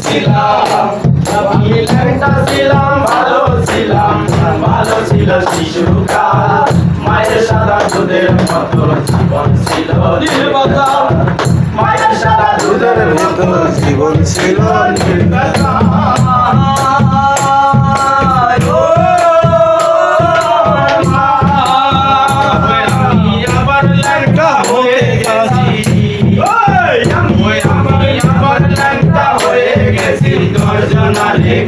ছিলাম, আমি ল্যাংটা ছিলাম, ভালো ছিলাম, ভালো ছিল শিশুকাল। মায়ের সাদা দুধের মতো জীবন ছিল নির্বাচন, মায়ের সাদা দুধের মতো জীবন ছিল নির্বাচন।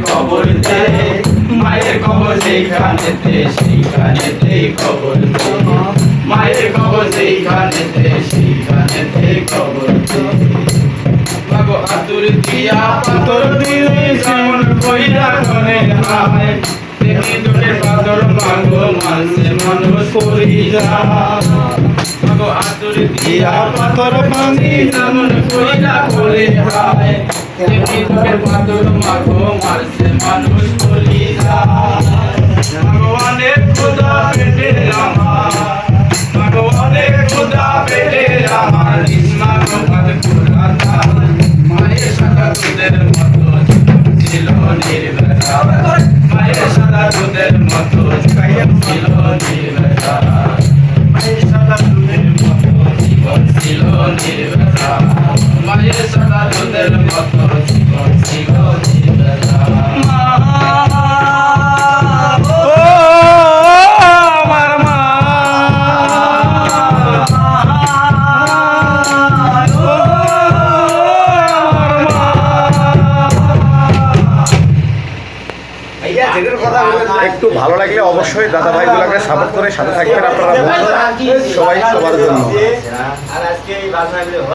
খবর দে মায়ের খবর সেইখানেতে সেইখানেতে খবর দে মায়ের খবর সেইখানেতে সেইখানেতে খবর দে মাগো আতুর দিয়া পাথর দিলে যেমন কইরা মনে হয় দেখি তোকে পাথর মাগো মানছে মানুষ করি যা মাগো আতুর দিয়া পাথর ভাঙি যেমন কইরা করে হয় দেখি তোকে পাথর মাগো মানছে মানুষ করি যা মাগো অনেক খোদা পেটে আমার মাগো অনেক খোদা পেটে আমার ইসমা গোপাল খোদা মায়ের সাদা দুধের মতো ছিল নির্বেলা মায়ের সাদা দুধের মতো ছিল নির্বেলা মায়ের সাদা দুধের মতো জীবন ছিল নির্বেলা মায়ের সাদা দুধের মতো জীবন ছিল নির্বেলা। একটু ভালো লাগলে অবশ্যই দাদা ভাইগুলোকে সাপোর্ট করে সাথে থাকবেন আপনারা, সবাই সবার জন্য।